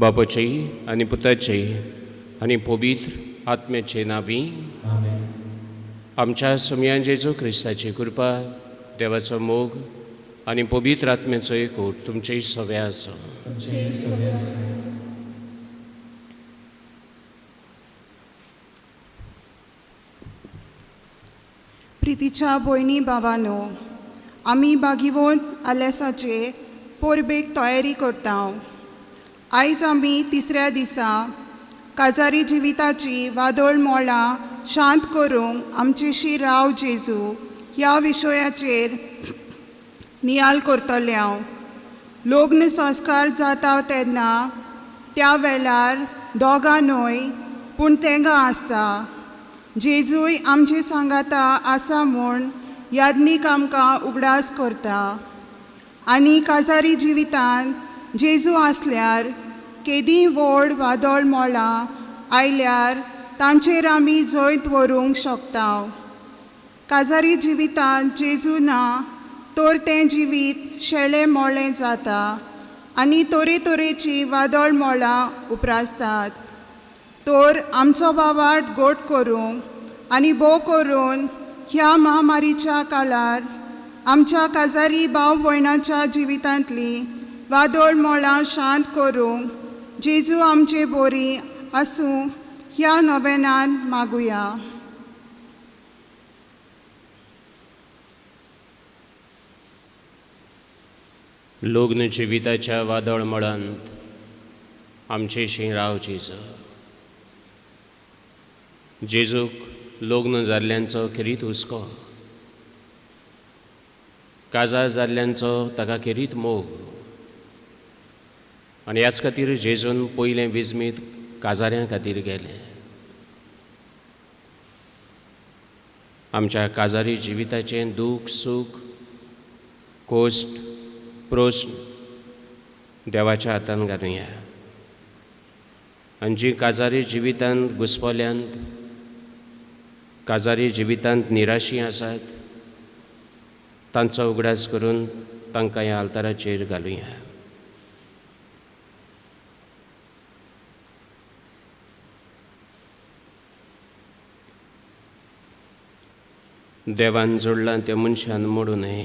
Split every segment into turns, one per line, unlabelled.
बापाचे आणि पुताचे आणि पवित्र आत्म्याचे नावी आमच्या सुमयान जेजू क्रिस्ताची कृपा देवाचो मोग आणि पवित्र आत्म्याचो एकूट तुमचे सगळे आसो.
प्रितीच्या भयणी भावांनो, आमी भागिवंत आलेसाचे पोरबेक तयारी करता. आयज आमी तिसऱ्या दिसा काजारी जिविताची वादळ मोळां शांत करूंक आमचेशी राव जेजू ह्या विशयाचेर नियाल करतले. हांव लग्न संस्कार जाता तेन्ना त्या वेळार दोगांनूय पूण तेंगा आसता. जेजूय आमचे सांगाता आसा म्हूण याज्ञीक आमकां उगडास करता. आनी काजारी जिवितांत जेजू आसल्यार केदी व्हड वादळ मोळां आयल्यार तांचेर आमी जैत व्हरूंक शकता. काजारी जिवितांत जेजू ना तर तें जिवीत शेळें मोळें जाता आनी तरेतरेची वादळ मोळां उप्रासतात. तर आमचो वावाट गोड करूंक आनी भोव करून ह्या महामारीच्या काळार आमच्या काजारी भाव भयणाच्या जिवितांतली वादळ मोळां शांत करूंक जेजू आमचे बोरी आसूं ह्या नोवेनान मागुया.
लग्न जिविताच्या वादळ मळांत आमचेशी राव जेजू. जेजूक लग्न जाल्ल्यांचो खेरीत हुस्को, काजार जाल्ल्यांचो ताका खेरीत मोग. आनी ह्याच खातीर जेजून पयलें विजमीत काजाऱ्यां खातीर गेलें. आमच्या काजारी जिविताचें दूख सूख कोश्ट प्रश्न देवाच्या हातांत घालुया. आनी जीं काजारी जिवितांत घुस्पल्यांत काजारी जिवितांत निराशी आसात तांचो उगडास करून तांकां ह्या आल्ताराचेर घालुया. देवान जोडलां त्या मनशान मोडूं न्हय.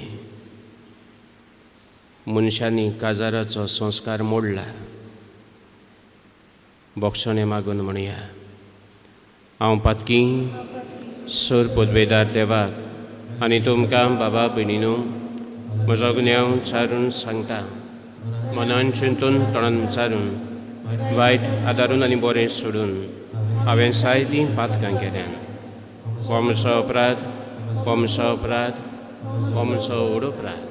मनशांनी काजाराचो संस्कार मोडला. बोक्षणे मागून म्हणया. हांव पातकी सूर पदवेदार देवाक आनी तुमकां बाबा भयणीनो म्हजो गुन्यांव चारून सांगता. मनान चिंतून तोंडान विचारून वायट आदारून आनी बरें सोडून हांवें जायतीं पातकां केल्यान. हो म्हजो अपराध, हो म्हजो अपराध, हो म्हजो व्हड अपराध.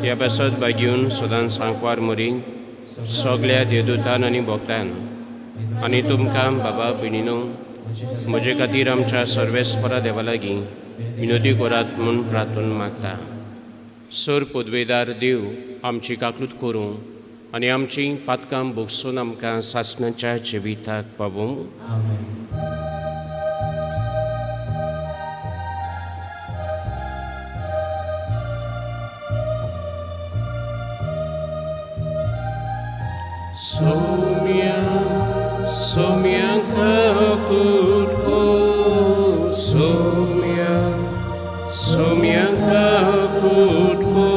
ह्या बसत बागेवन सदांच सांकवार मरी सगळ्या देवदूतान आनी भक्तान आनी तुमकां बाबा भयणीनो म्हजे खातीर आमच्या सर्वेस्परा देवा लागीं विनोदी करात म्हूण प्रार्थून मागता. सर पदवेदार देव आमची काकूट करूं आनी आमचीं पातकां भोगसून आमकां सासणाच्या जिविताक पावूं. Somia kakutko, somia kakutko,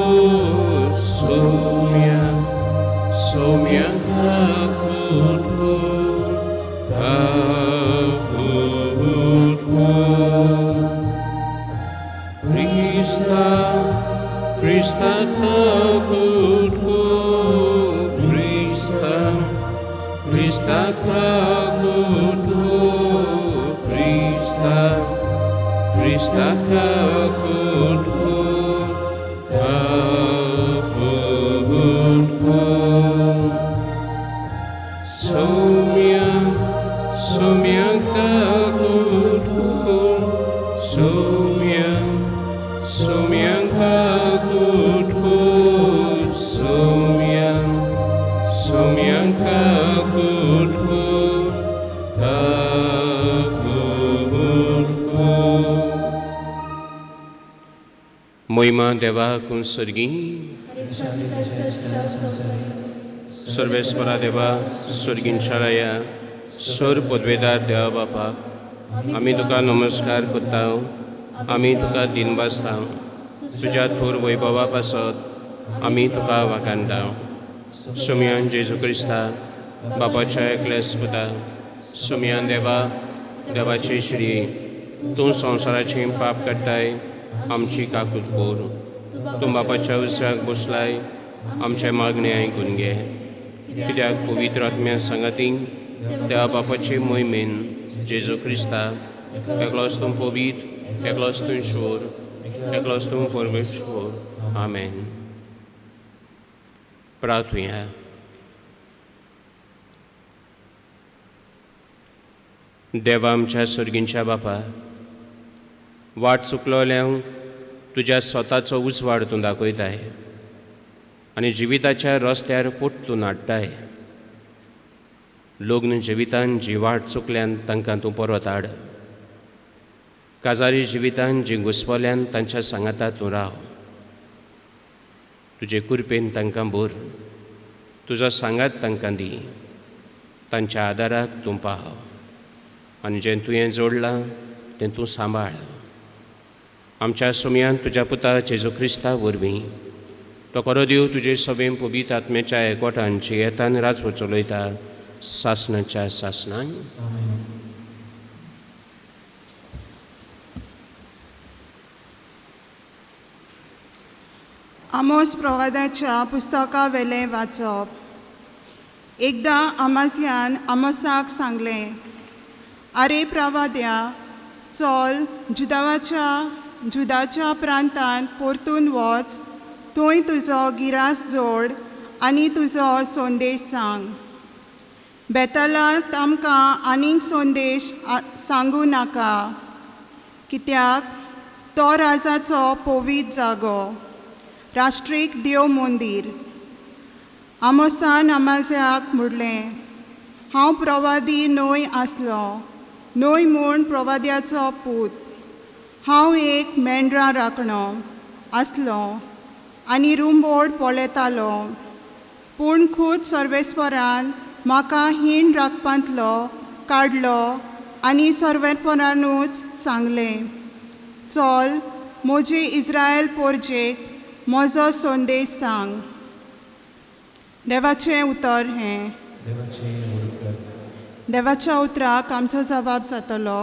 somia kakutko, kakutko. Krista Kakutu, Krista, Krista Kakutu, Krista, Krista Kakutu, Kakutu. Somya, Somya Kakutu, Somya, Somya Kakutu, Somya, Somya Kakutu, Kakutu. Moima Deva Kunsargi, सर्वेश्वरा देवा स्वर्गींशाराया सोर पदवेदार देवा बापा आमी तुका नमस्कार करता आमी तुका दिनबासता तुज्या थोर वैभवा पासत आमी तुका वाखाणटा सुमयान जेजू क्रिस्ता बापाच्या एकल्यास पुता सुमयान देवा देवाचे श्री तूं संवसाराची पाप काडटाय आमची काकूट कोर तूं बापाच्या उसराक बसलाय आमचे मागणे आयकून घे कित्याक पवित्र आत्म्या सांगातीन देवा बापाचे मोहिमेन जेजू क्रिस्ता एकलोच तूं पवित्र एकलोच तूं ईश्वर एकलोच तूं परमेश्वर आमेन. प्रार्थुया. देवा आमच्या स्वर्गींच्या बापा वाट चुकलोल्यांक तुज्या स्वताचो उजवाड तूं दाखयताय आनी जिविताच्या रस्त्यार पोट तूं नाडटाय. लग्न जिवितान जी वाट चुकल्यान तांकां तूं परत हाड. काजारी जिवितान जी घुसपल्यान तांच्या सांगाता तूं राव. तुजे कुरपेन तांकां भर तुजो सांगात तांकां दी. तांच्या आदाराक तूं पाव आनी जें तुवें जोडलां तें तूं सांबाळ. आमच्या सुमयान तुज्या पुता जेजू क्रिस्ता वरवीं तो खरो देव तुजे सभेन पवित्र आत्म्याच्या एकवटांची येतान राजवो चलयता सासणाच्या सासणान.
आमोस प्रवादाच्या पुस्तका वेलें वाचप. एकदां आमास्यान आमोसाक सांगलें, आरे प्रवाद्या, चल जुदाच्या प्रांतांत परतून वच. थंय तुजो गिरास जोड आनी तुजो संदेश सांग. बेतलांत आमकां आनीक संदेश सांगू नाका, कित्याक तो राजाचो पवित्र जागो, राष्ट्रीक देव मंदीर. आमोसान आमाज्याक म्हणलें, हांव प्रवादी न्हय आसलो, न्हय म्हूण प्रवाद्याचो पूत. हांव एक मेंढरां राखणो आसलो आनी रुंबोड पळयतालो, पूण खूद सर्वेस्परान म्हाका हीण राखपांतलो काडलो आनी सर्वेस्परानूच सांगलें, चल म्हजे इस्रायल पोरजेक म्हजो संदेश सांग. देवाचें उतर हें. देवाच्या उतराक आमचो जबाब जातलो,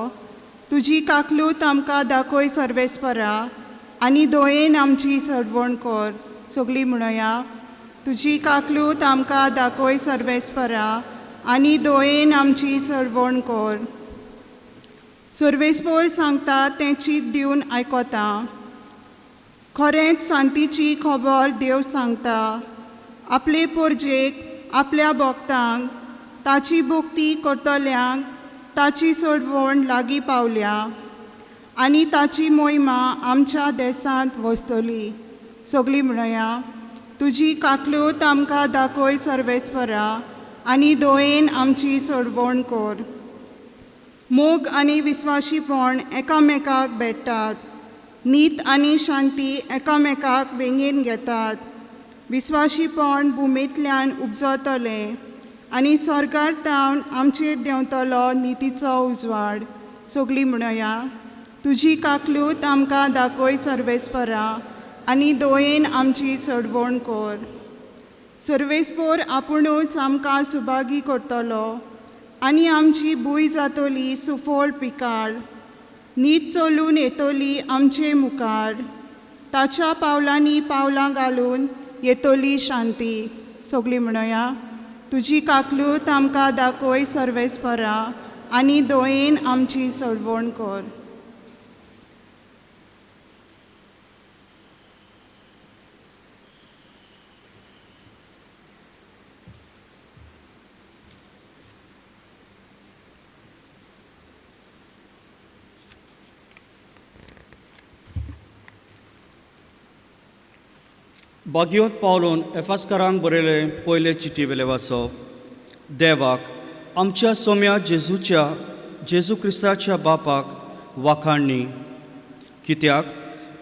तुजी काकलूत आमकां दाखय सर्वेस्परा आनी दोयेन आमची चडवण कर. सगळीं म्हणया, तुजी काकलूत आमकां दाखय सर्वेस्परा आनी दोयेन आमची चडवण कर. सर्वेस्पर सांगता तें चीत दिवन आयकोता. खरेंच शांतीची खबर देव सांगता. आपले पोरजेक आपल्या भक्तांक ताची भक्ती करतल्यांक ताची चडवण लागीं पावल्या आनी ताची मोहिमा आमच्या देशांत वचतली. सगळीं म्हणया, तुजी काकलूत आमकां दाखय सर्वेस्परा आनी दोयेन आमची चडवण कर. मोग आनी विस्वाशीपण एकामेकाक भेटतात. नीत आनी शांती एकामेकाक वेंगेन घेतात. विस्वाशीपण भुमींतल्यान उपजतलें आनी सरकार तावन आमचेर देंवतलो नितीचो उजवाड. सगळीं म्हणया, तुजी काकलूत आमकां दाखय सर्वेस्परा आनी दोयेन आमची चडवण कर. सर्वेस्पर आपुणूच आमकां सुभागी करतलो आनी आमची भूंय जातली सुफळ पिकाळ. नीत चलून येतली आमचे मुखार. ताच्या पावलांनी पावलां घालून येतोली शांती. सगळीं म्हणया, तुजी काकलूत आमकां दाखोय सर्वेस्परा आनी दोयेन आमची सडवण कर.
बागयोत पावलून एफास्कारांक बरयले पयले चिटी वेले वाचप. देवाक आमच्या सोम्या जेजू क्रिस्ताच्या बापाक वाखाणणी, कित्याक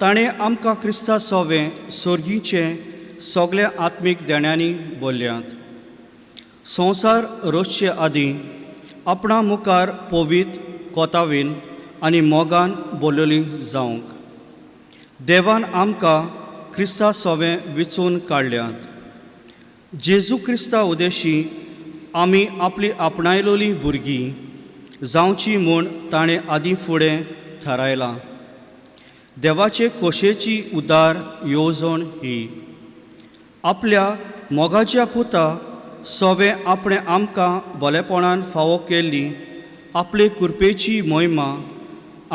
ताणें आमकां क्रिस्ता सोवें सोर्गीचें सगल्या आत्मीक देण्यांनी बोल्ल्यांत. संवसार रचचे आदीं आपणा मुखार पोवीत कोतावीन आनी मोगान बोलली जावंक देवान आमकां क्रिस्ता सोवें विचून काडल्यांत. जेजू क्रिस्ता उदेशी आमी आपली आपणायलोली भुरगीं जावची म्हूण ताणें आदीं फुडें थारायलां. देवाचे खोशेची उदार येवजण ही आपल्या मोगाच्या पुता सोवें आपणें आमकां बरेपणान फावो केल्ली आपले कृपेची मोहिमा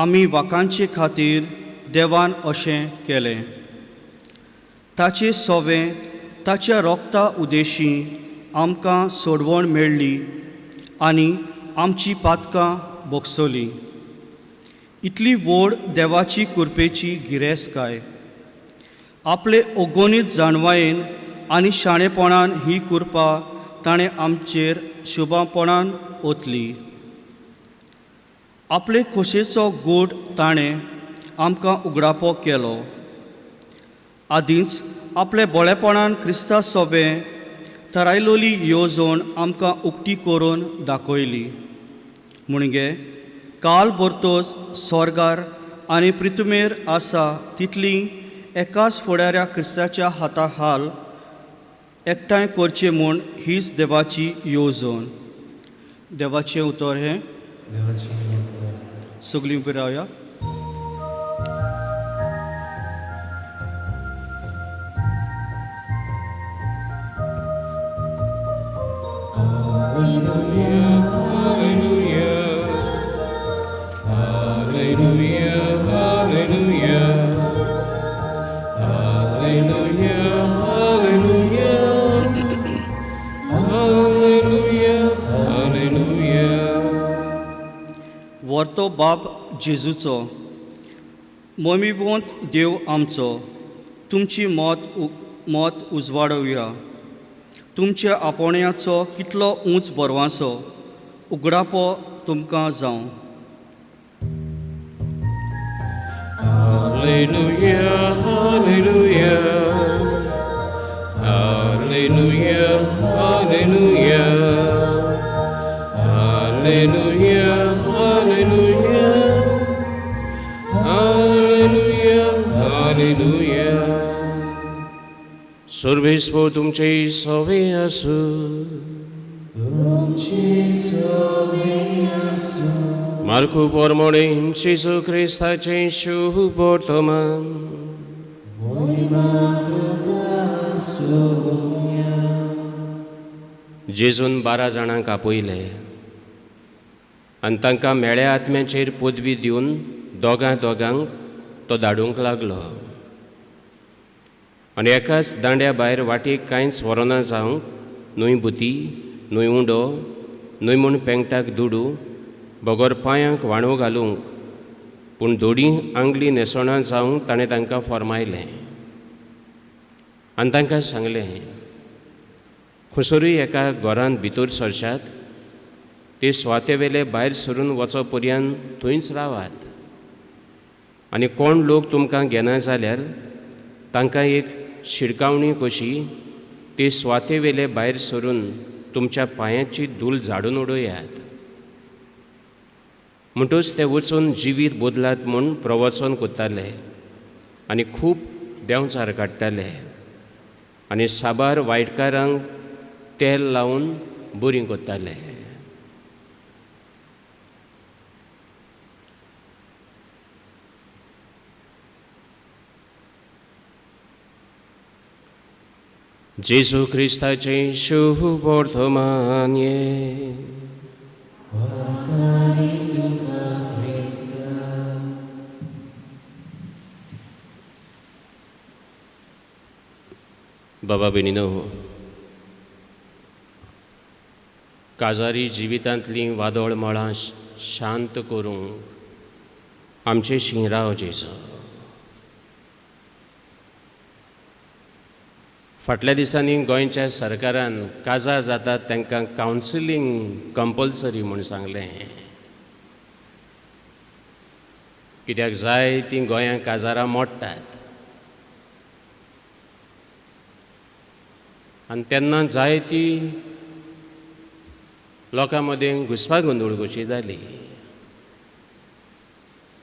आमी वाकांचे खातीर देवान अशें केलें. ताचे सोवें ताच्या रोगता उदेशी आमकां सोडवण मेळ्ळी आनी आमची पातकां बोगसोली. इतली व्हड देवाची कृपेची गिरेस्तकाय. आपले ओगोनीत जाणवायेन आनी शाणेपणान ही कृपा ताणें आमचेर शुभपणान ओतली. आपले खोशेचो गूट ताणें आमकां उगडापो केलो. आदींच आपले बोळेपणान क्रिस्ता सोबें थारायलोली येवजण आमकां उक्ती करून दाखयली. म्हणजे काल भरतोच स्वर्गार आनी पृथ्वीमेर आसा तितली एकाच फुडाऱ्या क्रिस्ताच्या हाता हाल एकठांय करचे म्हूण हीच देवाची येवजण. देवाचें उतर हें. सगळीं उबीं रावया. वर्तो बाप जेजूचो, मोमिवंत देव आमचो, तुमची मोत उजवाडोवया. तुमच्या आपोण्याचो कितलो उंच बरवासो उगडापो तुमकां जावं.
Hallelujah, hallelujah, hallelujah, hallelujah, hallelujah, hallelujah, hallelujah, hallelujah. सर्वेस्व तुमचे सवे आसू. मार्कू पोरमोणे जेजू क्रिस्ताचे शुभ वर्तमान. जेजून 12 जाणांक आपयले आनी तांकां मेळ्या आत्म्याचेर पदवी दिवन दोगांक तो धाडूंक लागलो. आनी एकाच दांड्या भायर वाटेक कांयच व्हरोना जावंक न्हय बुती, न्हय उंडो, न्हय म्हूण पेंगटाक दुडू, बगोर पांयांक वाणो घालूंक, पूण दोडी आंगली न्हेसोना जावंक ताणें तांकां फर्मायलें. आनी तांकां सांगलें, खंयसरूय एका घरांत भितर सरशात, ते स्वातेवेले भायर सरून वचो पर्यंत थंयच रावात. आनी कोण लोक तुमकां घेना जाल्यार तांकां एक शिडकावणी कशी ते स्वातेवेले भायर सरून तुमच्या पांयाची धूल झाडून उडोवयात. म्हणटूच ते वचून जिवीत बदलात म्हूण प्रवचन कोत्ताले आनी खूब देंवचार काडटाले आनी साबार वायटकारांक तेल लावन बरी कोत्ताले. जेजू क्रिस्ताचे शुभ वर्तमान ये बाबा भयणीनो, काजारी जिवितांतलीं वादळ मळां शांत करूंक आमचे शिंगराव जेजू. फाटल्या दिसांनी गोंयच्या सरकारान काजार जातात तांकां कावन्सिलींग कंपल्सरी म्हूण सांगलें. कित्याक जाय तीं गोंयांत काजारां मोडटात आनी तेन्ना जाय ती लोकां मदें घुसपागोंदळ कशी जाली.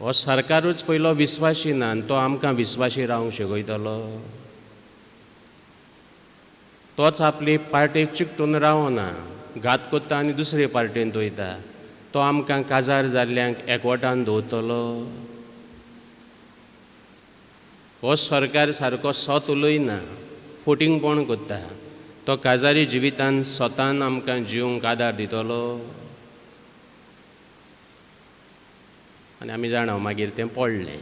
हो सरकारूच पयलो विस्वासी ना आनी तो आमकां विस्वासी रावंक शिकयतलो. तोच आपली पार्टेक चिकटून रावना, घात कोत्ता आनी दुसरे पार्टेंत वयता. तो आमकां काजार जाल्ल्यांक एकवटान दवरतलो. हो सरकार सारको सोत उलयना, फोटिंगपण कोत्ता. तो काजारी जिवितांत स्वतान आमकां जिवंक आदार दितलो आनी आमी जाणा मागीर तें पडलें.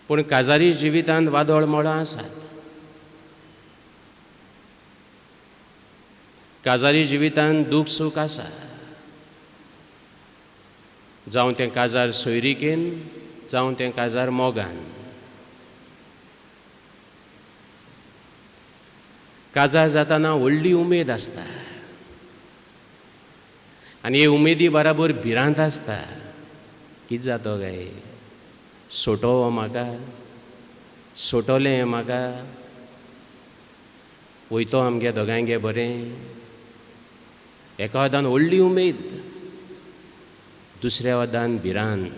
पूण काजारी जिवितांत वादळ मोडां आसात. काजारी जिवितांत दूख सूख आसा. जावं तें काजार सोयरीकेन, जावं तें काजार मोगान. काजार जाताना व्हडली उमेद आसता आनी हे उमेदी बराबर भिरांत आसता. कितें जातो काय, सोटो हो म्हाका, सोटोलें हें म्हाका, वयतो आमगे दोगांयगे बरें. एका वदान व्हडली उमेद, दुसऱ्या वदान भिरांत.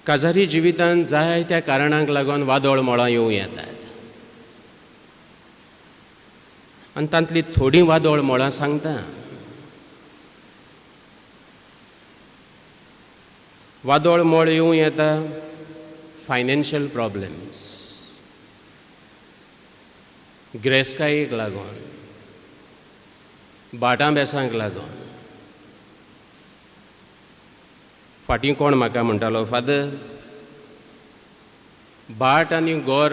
काजारी जिवितांत जाय त्या कारणांक लागून वादळ मोळां येवं येतात. आनी तांतलीं थोडीं वादळ मोळां सांगता. वादळ मोळ येवं येता फायनान्शियल प्रॉब्लेम्स, गिरेस्तकायेक लागून, भाटां बेसांक लागून. फाटीं कोण म्हाका म्हणटालो, फादर, भाट आनी गोर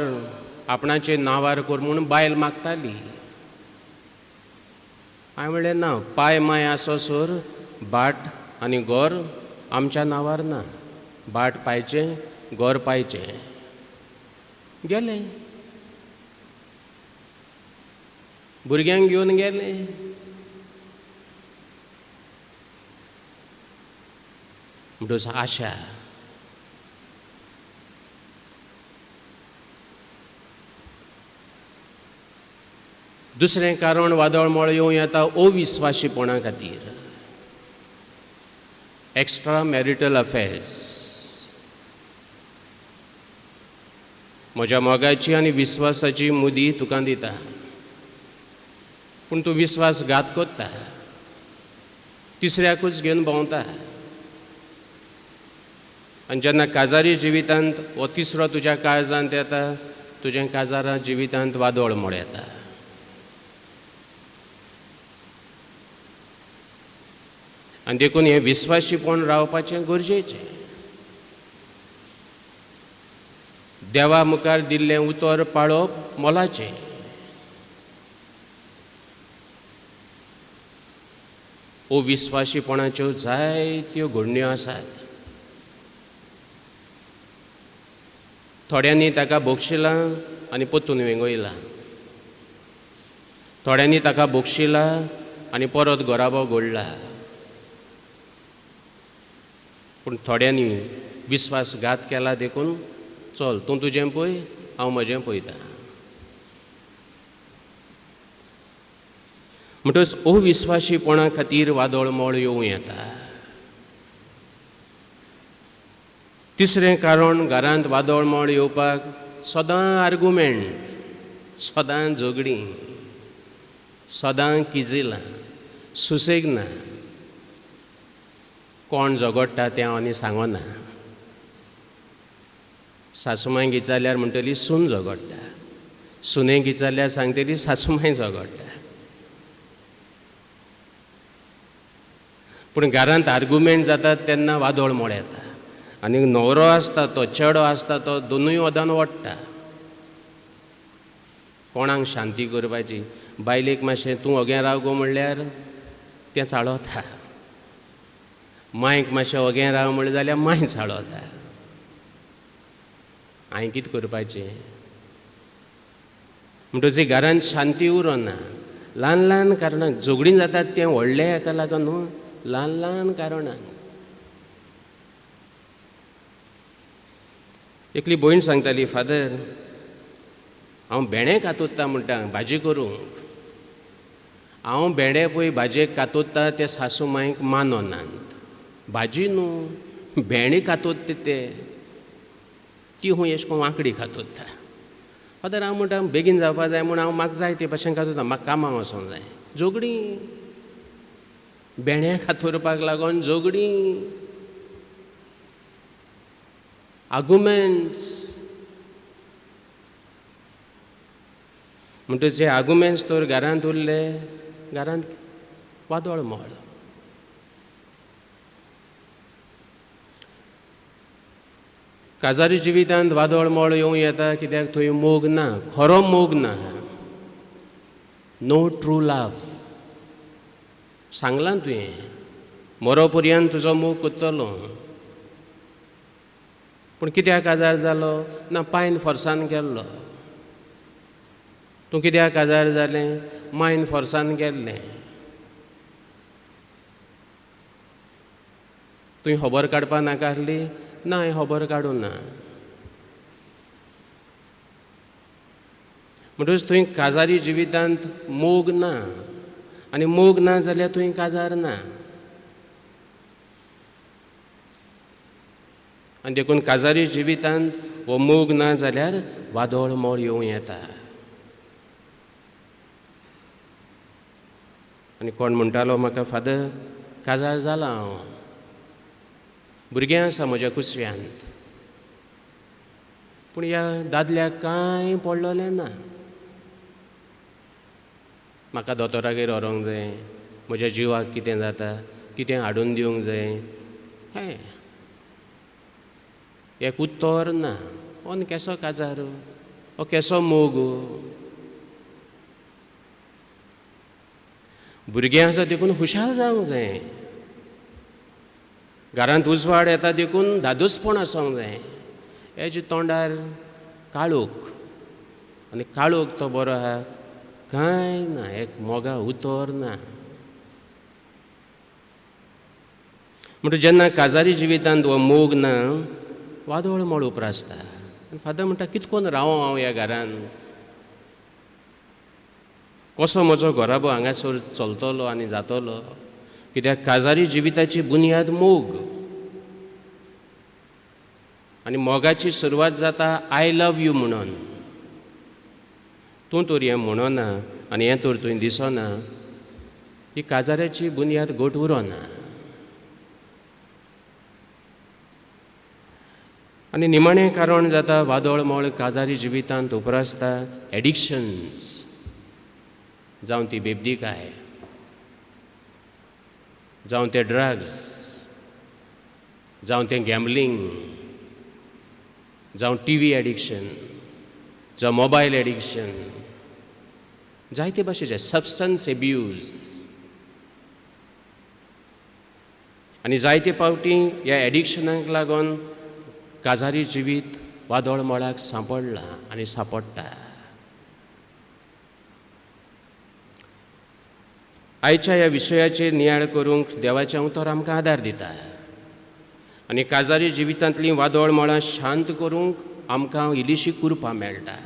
आपणाचे नांवार कर म्हूण बायल मागताली. हांवें म्हणलें ना, पाय माय आसो सोर भाट आनी गोर आमच्या नांवार ना. भाट पायचें, गोर पायचें. गेले, भुरग्यांक घेवन गेले. म्हणटच आशा. दुसरें कारण वादळ मोळ येवं येता अविस्वाशीपणा खातीर. Extra marital affairs. म्हज्या मोगाची आनी विस्वासाची मुदी तुका दिता, पूण तूं विस्वासघात कोत्ता, तिसऱ्याकूच घेवन भोंवता. आनी जेन्ना काजारी जिवितांत हो तिसरो तुज्या काळजांत येता, तुज्या काजारा जिवितांत वादळ मोड येता. आनी देखून हें विस्वासीपण रावपाचें गरजेचें. देवा मुखार दिल्लें उतर पाळप मोलाचें. अविस्वासीपणाच्यो जायत्यो घडण्यो आसात. थोड्यांनी ताका बोगशिलां आनी परतून वेंगयलां. थोड्यांनी ताका बोगशिलां आनी परत घोराबो घोडला. पूण थोड्यांनी विस्वासघात केला देखून चल, तूं तुजें पळय, हांव म्हजें पळयतां. म्हणटच अविस्वासीपणा खातीर वादळ मोळ येवं येता. तिसरें कारण घरांत वादळ मोळ येवपाक सदां आर्गुमेंट, सदां झगडीं, सदां किजिलां, सुसेग ना. कोण झगडटा तें हांव आनी सांगना. सासूमांक विचारल्यार म्हणटली सून झगडटा, सुनेक विचारल्यार सांगतली सासूमांय झगडटा. पूण घरांत आर्ग्युमेंट जातात तेन्ना वादोळ मोड येता आनी न्हवरो आसता तो चेडो आसता तो दोनूय वदान ओडटा. कोणाक शांती करपाची. बायलेक मातशें तूं ओगें राव गो म्हणल्यार तें चाळवता. मांयक मातशें ओगें राव म्हणलें जाल्यार मांय चाळवता. हांवें कितें करपाचें म्हणटच घरांत शांती उरना. ल्हान ल्हान कारणांक झगडीं जातात तें व्हडलें हाका लागून न्हू, ल्हान ल्हान कारणांक. एकली भयण सांगताली, फादर हांव भेंडे कातोत्ता म्हणटा भाजी करूंक. हांव भेंडे पळय भाजयेक कातोत्ता ते सासू मांयक माननात. भाजी न्हू भेंडे कातोत्ता ते ती हूंय अशें करून वांकडी कातोत्ता. फादर हांव म्हणटा बेगीन जावपा जाय म्हूण हांव म्हाका जाय ते भशेन कातोता, म्हाका कामाक वचोंक जाय. झगडीं भेंडे कातोरपाक लागून झगडीं, आर्ग्युमेंट्स. म्हणटच हे आर्ग्युमेंट्स तर घरांत उरले, घरांत वादोळ मोड. काजारी जिवितांत वादोळ मोड येवं येता कित्याक थंय मोग ना, खरो मोग ना. नो ट्रू लव. सांगलां तुवें मरो पर्यंत तुजो मोग करतलो. पूण कित्याक काजार जालो ना, पायन फोर्सान केल्लो. तूं कित्याक काजार जालें, मायन फोर्सान केल्लें. तुवें खबर काडपा नाका आसली, ना हांवें खबर काडूं ना. म्हणटच थंय काजारी जिवितांत मोग ना. आनी मोग ना जाल्यार थंय काजार ना. आनी देखून काजारी जिवितांत हो मोग ना जाल्यार वादोळ मोड येवं येता. आनी कोण म्हणटालो म्हाका, फादर काजार जाला हांव, भुरगें आसा म्हज्या कुसव्यांत, पूण ह्या दादल्याक कांय पडलोलें ना. म्हाका दोतोरागेर व्हरोंक जाय, म्हज्या जिवाक कितें जाता, कितें हाडून दिवंक जाय, हें एक उत्तर ना. ओन केसो काजार, ओ केसो मोग. भुरगें आसा देखून हुशार जावंक जाय. घरांत उजवाड येता देखून धादोसपण आसूंक जाय. हेजे तोंडार काळोख, आनी काळोख तो बरो आहा कांय ना, एक मोगा उतर ना. म्हणटा जेन्ना काजारी जिवितांत हो मोग ना, वादोळ मोड उप्रासता. फादर म्हणटा कितें करून रावो हांव ह्या घरांत, कसो म्हजो घोराबो हांगासर चलतलो आनी जातलो. कित्याक काजारी जिविताची बुनयाद मोग. आनी मोगाची सुरवात जाता आय लव यू म्हणून. तूं तर हें म्हणना आनी हें तर तुवें दिसना, ही काजाऱ्याची बुनयाद घट उरोना. आनी निमाणें कारण जाता वादोळ मोड काजारी जिवितांत उप्रासता एडिक्शन्स. जावं ती बेबदीकाय, जावं ते ड्रग्स, जावं तें गॅमलींग, जावं TV एडिक्शन, जावं मोबायल एडिक्शन, जायते भाशेचे सबस्टन्स एब्यूज. आनी जायते फावटी ह्या एडिक्शनाक लागून काजारी जिवीत वादोळ मोडाक सांपडलां आनी सांपडटा. आयच्या ह्या विशयाचेर नियाळ करूंक देवाचें उतर आमकां आदार दिता. आनी काजारी जिवितांतलीं वादोळ मोळां शांत करूंक आमकां इल्लीशी कृपा मेळटा.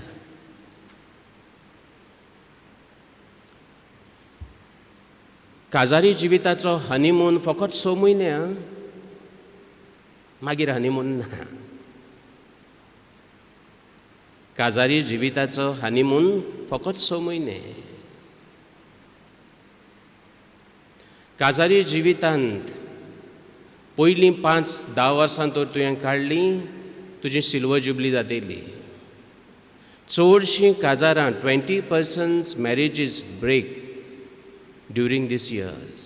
काजारी जिविताचो हनीमून फकत 6 म्हयने, मागीर हनीमून ना. काजारी जिविताचो हनीमून फकत 6 म्हयने. काजारी जिवितांत पयलीं 5-10 वर्सां तर तुवें काडलीं, तुजी सिल्वर जुबली जातली. चडशीं काजारां 20% marriages break during these years,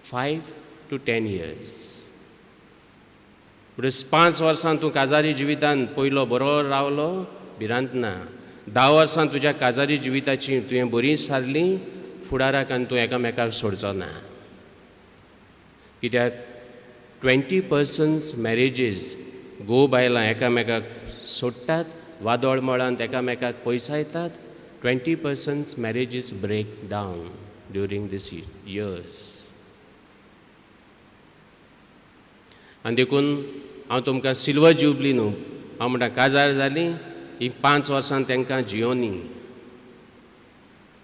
5 to 10 years. म्हणटच 5 वर्सां तूं काजारी जिवितांत पयलो बरो रावलो भिरांत ना. 10 वर्सां तुज्या काजारी जिविताची तुवें बरी सारली, फुडाराक आनी तूं एकामेकाक सोडचो ना. कित्याक 20% मॅरेजीस घोव बायलां एकामेकाक सोडटात, वादोळ मळांत एकामेकाक पयसायतात. 20% marriages break down during these years. आनी देखून हांव तुमकां सिल्वर जुबली न्हू, हांव म्हणटा काजार जालीं ही 5 वर्सां तांकां जियोनी,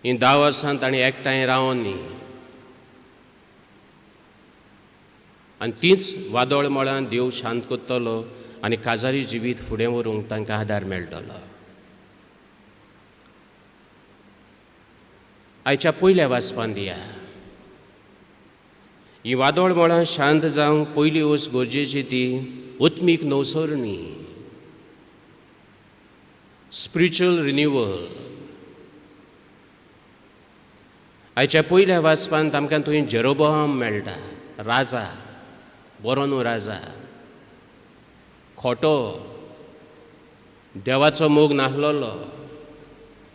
ही 10 वर्सां ताणीं एकठांय रावोनी, आनी तीच वादोळ मळांत देव शांत कोत्तलो आनी काजारी जिवीत फुडें व्हरूंक तांकां आदार मेळटलो. आयच्या पयल्या वाचपान दिया. ही वादोळ मळां शांत जावंक पयली वस्त गरजेची ती ओत्मीक नवसरणी, स्पिरिच्युअल रिन्यूवल. आयच्या पयल्या वाचपांत आमकां थंय जेरोबोआम मेळटा, राजा, बरो न्हू राजा, खोटो, देवाचो मोग नासलोलो,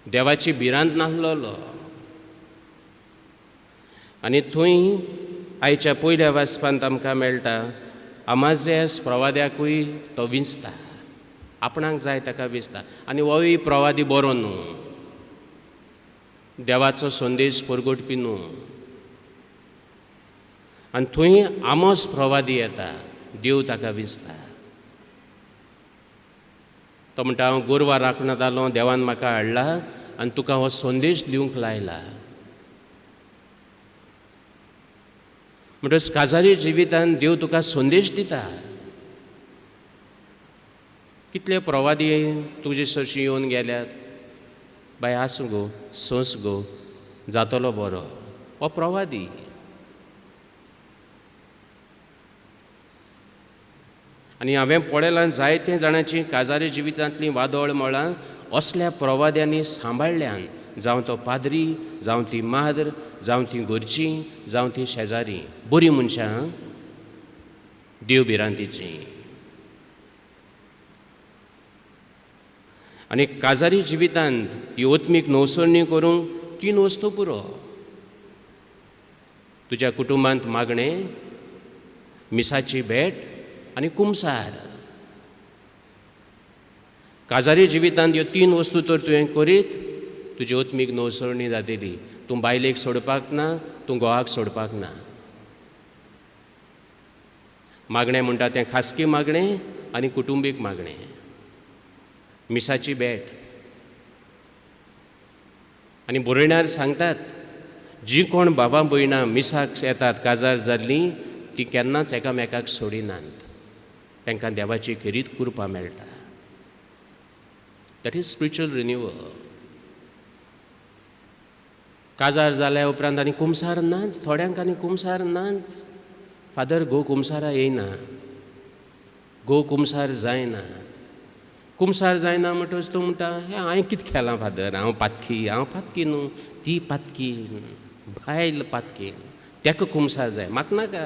देवाची भिरांत नासलोलो. आनी थंय आयच्या पयल्या वाचपांत आमकां मेळटा अमाजेस प्रवाद्याकूय तो विंचता, आपणाक जाय ताका विंचता. आनी होय प्रवादी बरो न्हू, देवाचो संदेश परगटपी न्हू. आनी थंय आमोस प्रवादी येता, देव ताका विंचता. तो म्हणटा हांव गोरवां राखणा जालो, देवान म्हाका हाडला आनी तुका हो संदेश दिवंक लायला. म्हणटच काजारी जिवितांत देव तुका संदेश दिता. कितले प्रवादी तुजे सरशी येवन गेल्यात, बाय आसूं गो, सोंस गो, जातलो बरो, हो प्रवादी. आनी हांवें पळयलां जायते जाणांची काजारी जिवितांतलीं वादोळ मळां असल्या प्रवाद्यांनी सांबाळल्यान, जावं तो पाद्री, जावं ती माद्र, जावं ती घरचीं, जावं ती शेजारी, बरीं मनशां, देव भिरांतीचीं. आनी काजारी जिवितांत ही ओत्मीक नवसरणी करूंक 3 वस्तू पुरो. तुज्या कुटुंबांत मागणें, मिसाची भेट आनी कुमसार. काजारी जिवितांत ह्यो 3 वस्तू तर तुवें करीत, तुजी ओत्मीक नवसरणी जातली. तूं बायलेक सोडपाक ना, तूं घोवाक सोडपाक ना. मागणें म्हणटा तें खासगी मागणें आनी कुटुंबीक मागणें. मिसाची भेट. आनी बरयण्यार सांगतात, जीं कोण भावां भयणां मिसाक येतात काजार जाल्लीं, तीं केन्नाच एकामेकाक सोडिनात. तांकां देवाची खेरीत कृपा मेळटा. That is spiritual renewal. काजार जाल्या उपरांत आनी कुमसार नाच, थोड्यांक आनी कुमसार नाच. फादर घोव कुमसारा येयना, घोव कुमसार जायना. कुमसार जायना म्हणटच तूं म्हणटा हांवें कितें केलां फादर, हांव पातकी न्हू, ती पातकी, बायल पातकी, ताका कुमसार जाय, म्हाका नाका,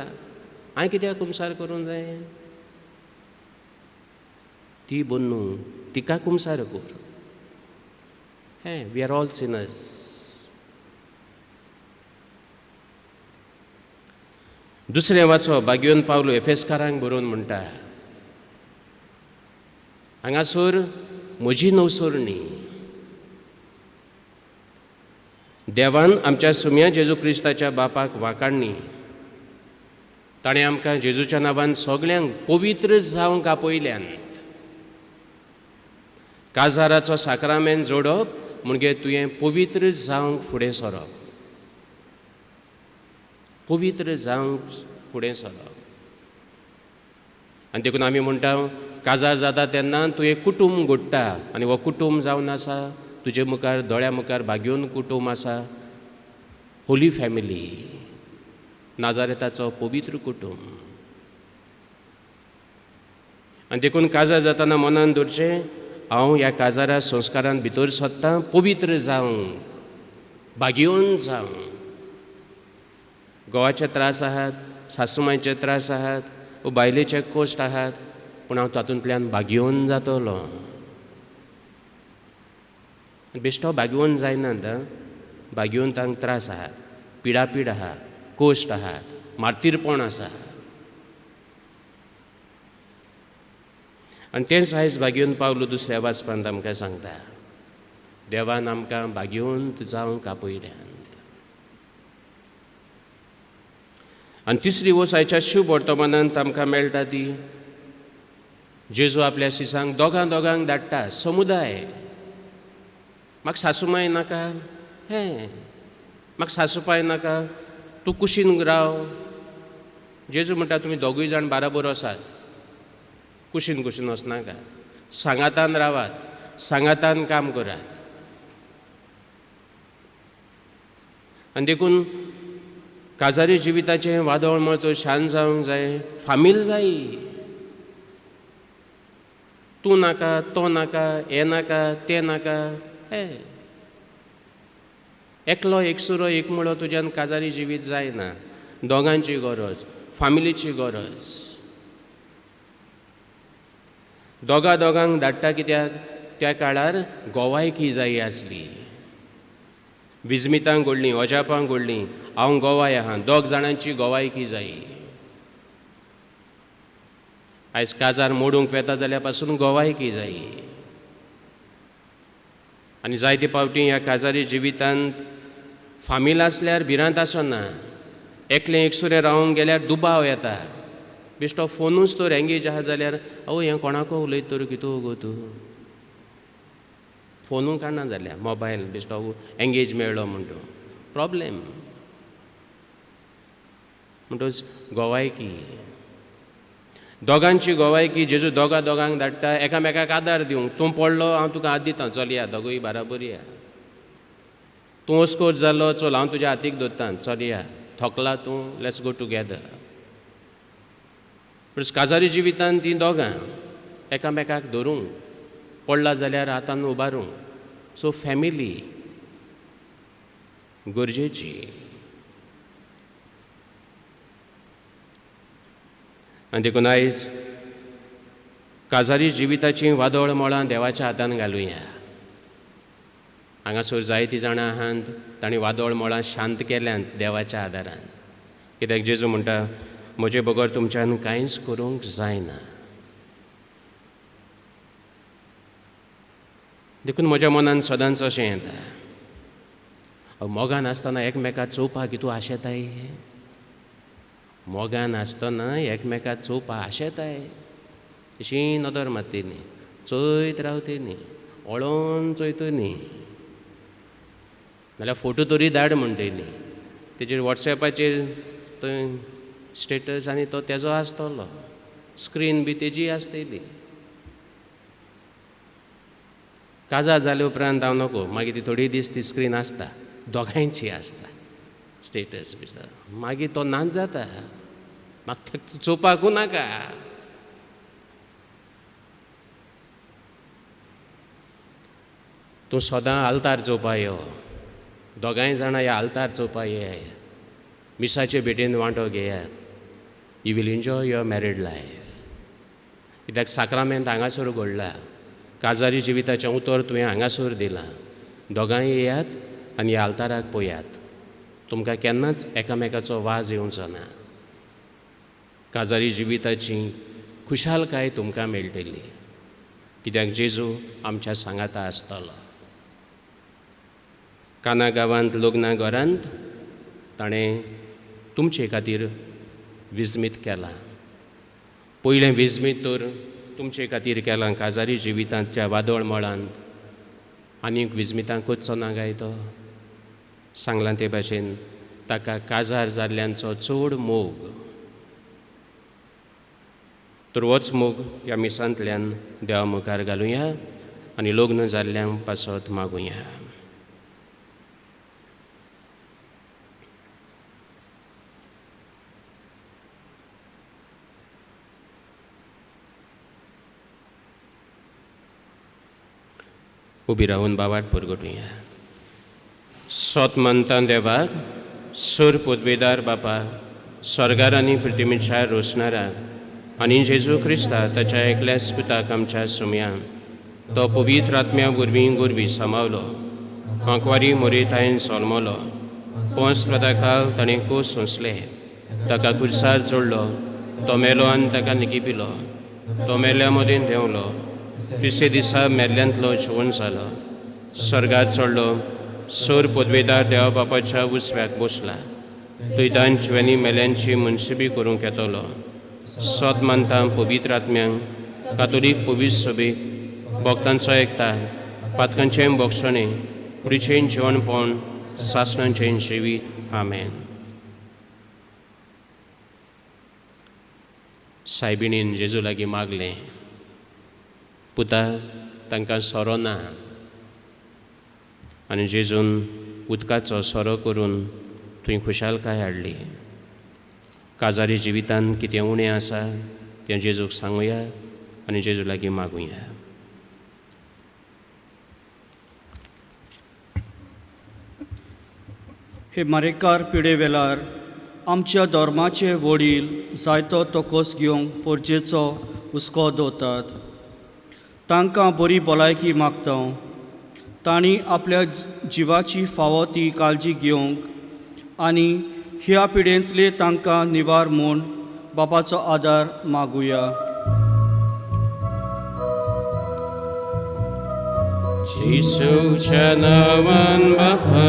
हांवें कित्याक कुमसार करूंक जाय. ती बन्नू, तिका कुमसार कर. We are all sinners. दुसरें वाचो, बागयोन पावलो एफेसकारांक बरोवन म्हणटा, हांगासर म्हजी नवसरणी. देवान आमच्या सुम्या जेजू क्रिस्ताच्या बापाक वाकाडणी. ताणें आमकां जेजूच्या नांवान सगल्यांक पवित्र जावंक आपयल्यान. काजाराचो साक्रामेंत जोडप म्हणजे तुवें पवित्र जावंक फुडें सरप. पवित्र जावंक फुडें सरप. आनी देखून आमी म्हणटा काजार जाता तेन्ना तूं एक कुटूंब घडटा. आनी हो कुटूंब जावन आसा तुजे मुखार, दोळ्या मुखार बागयोन कुटूंब आसा, होली फॅमिली, नाजारेताचो पवित्र कुटूंब. आनी देखून काजार जाताना मनान दवरचें, हांव ह्या काजारा संस्कारांत भितर सोदतां पवित्र जावंक, भाग्यवन जावंक. घोवाचे त्रास आहात, सासूमांयचे त्रास आहात, वो बायलेचे कोश्ट आहात, पूण हांव तातूंतल्यान भाग्यवन जातलो. बेश्टो भाग्यवन जायनात. भाग्यवंतांक त्रास आहात, पिडापीड आहा, कोश्ट आहात, मार्तीरपण आसा. आनी तेंच आयज भाग्यवंत पावलो दुसऱ्या वाचपांत आमकां सांगता. देवान आमकां भाग्यवंत जावंक आपयल्यात. आनी तिसरी वोस आयच्या शुभ वर्तमानांत आमकां मेळटा ती, जेजू आपल्या शिसांक दोगांक धाडटा. समुदाय. म्हाका सासूमांय नाका, म्हाका सासूपाय नाका, तूं कुशीन राव. जेजू म्हणटा तुमी दोगूय जाण बाराबर वसात, कुशीन वचनाका. सांगातान रावात, सांगातान काम करात. आनी देखून काजारी जिविताचें वादळ म्हळ्यार तो शांत जावंक जाय, फामील जाय. तूं नाका, तो नाका, हें नाका, तें नाका. एकलो एकसुरो एक मुळो तुज्यान काजारी जिवीत जायना. दोगांची गरज, फामिलीची गरज. दोगांक धाडटा कित्याक त्या काळार गोवायकी जायी आसली. विजमितांक घडली, अजापांक घडली, हांव गोवाय आहां, दोग जाणांची गोवायकी जायी. आयज काजार मोडूंक वेता जाल्यार पासून गोवायकी जायी. आनी जायते पावटी ह्या काजारी जिवितांत फामील आसल्यार भिरांत आसना. एकलें एकसुरें रावूंक गेल्यार दुबाव येता. बेश्टो फोनूच तर एंगेज आहा जाल्यार आवय हें कोणाको उलयता तर कितू गो तूं. फोनू काडना जाल्यार मोबायल बेश्टो एंगेज मेळ्ळो म्हणटू प्रॉब्लेम. म्हणटच गोवायकी, दोगांची गोवायकी. जेजू दोगांक धाडटा एकामेकाक आदार दिवंक. तूं पडलो हांव तुका हात दितां, चल या, दोगूय बाराबर या. तूं अस्कोट जालो, चल हांव तुज्या हातीक धरतां, चल या. थकला तूं, लेट्स गो टुगेदर. पण काजारी जिवितांत तीं दोगां एकामेकाक धरूंक, पडला जाल्यार हातान उबारूंक. सो फॅमिली गरजेची. आनी देखून आयज काजारी जिविताचीं वादळ मोळां देवाच्या हातान घालुया. हांगासर जायतीं जाणां आहात, तांणी वादळ मोळां शांत केल्यांत देवाच्या आदारान. कित्याक जेजू म्हणटा म्हजे बगर तुमच्यान कांयच करूंक जायना. देखून म्हज्या मनान सदांच अशें येता, मोगान आसतना एकमेकाक चोवपाक कितू आशेताय. मोगान आसतना एकमेकाक चोवपाक आशेताय. अशीं नदर मारतलीं, चोयत रावतलीं, ओळोन चोयतलीं. नाल्यार फोटो तरी धाड म्हणटलीं. तेजेर वॉट्सॅपाचेर थंय स्टेटस आनी तो तेजो आसतलो, स्क्रीन बी तेजी आसतली. काजार जाले उपरांत हांव नको, मागीर ती थोडी दीस ती स्क्रीन आसता, दोगांयची आसता स्टेटस बी. मागीर तो नाच जाता, म्हाका तें चोवपाकू नाका. तूं सदां आल्तार चोवपा यो. दोगांय जाणां ह्या आल्तार चोवपा ये. मिसाचे भेटेन वांटो घेयात. You will enjoy your married life. कित्याक साक्रामेंत हांगासर घडला. काजारी जिविताचें उतर तुवें हांगासर दिलां. दोगांय येयात आनी ह्या आल्ताराक पळयात. तुमकां केन्नाच एकामेकाचो वाज येवचो ना. काजारी जिविताची खुशालकाय तुमकां मेळटली. कित्याक जेजू आमच्या सांगाता आसतलो. काना गांवांत लग्ना घरांत ताणें तुमचे खातीर विजमीत केलां. पयलें विजमीत तर तुमचे खातीर केलां काजारी जिवितांच्या वादळ मळांत. आनीक विजमितांक कोचचो ना काय तो. सांगलां ते भाशेन ताका काजार जाल्ल्यांचो चड मोग. तर होच मोग ह्या मिसांतल्यान देवा मुखार घालुया आनी लग्न जाल्ल्यांक पासत मागुया. उबी रावन बावाट परगटुया. सोत म्हणटा देवाक, सूर पोदवेदार बापाक, स्वर्गार आनी पृथ्वीच्या रोसणाराक आनी जेजू क्रिस्ता ताच्या एकल्या पुताक आमच्या सुमयान तो पवित्र आत्म्या वरवीं गुरवी सामावलो, आंकवारी मोरीत हांवें सोलमलो, पोंस प्रताकाल ताणें कोस सोंसले, ताका कुर्सार जोडलो, तो मेलो आनी ताका निगिपिलो, तो मेल्या मदीं देंवलो, तिसरे दिसा मेल्ल्यांतलो जिवंत जालो, स्वर्गात चडलो, सूर पदवेदार देवा बापाच्या उजव्याक बसला, थंय तांणी जिवांनी मेल्यांची मनसुबी करूंक येतलो. सोत मानता पवित्र आत्म्यांक, कातोलीक पवित्र सभेक, भक्तांचो एकठांय, पातकांचें भक्षणें, कुडीचें जेवणपण, सासणांचें जिवीत. आमेन. सायबिणीन जेजू लागीं मागलें, पुता तांकां सोरो ना, आनी जेजून उदकाचो सोरो करून थंय खुशालकाय हाडली. काजारी जिवितांत कितें उणें आसा तें जेजूक सांगुया आनी जेजू लागीं मागुया.
हे मारेकार पिडे वेळार आमच्या धर्माचे वडील जायतो तोकोस घेवंक पोरजेचो हुस्को दवरतात. तांकां बरी भलायकी मागता. तांणी आपल्या जिवाची फावो ती काळजी घेवंक आनी ह्या पिडेंतले तांकां निवार म्हूण बापाचो आदार मागुया.
जेजूच्या नांवान बापा,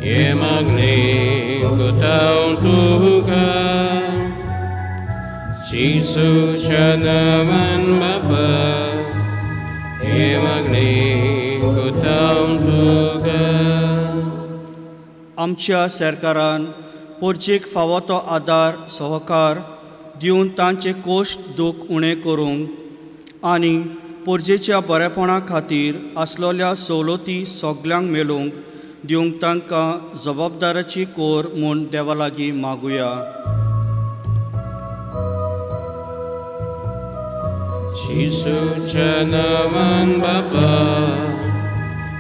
हे मागणें कोतां तुका. जेजूच्या नांवान बापा, हे मागणें कोतां तुका.
आमच्या सरकारान पोरचेक फावो तो आदार सहकार दिवन तांचे कोश्ट दूख उणें करूंक आनी पोरजेच्या बरेपणा खातीर आसलोल्या सवलती सगल्यांक मेळूंक दिवंक तांकां जबाबदाराची कोर म्हूण देवा लागीं मागुया.
जेजूच्या नांवान बापा,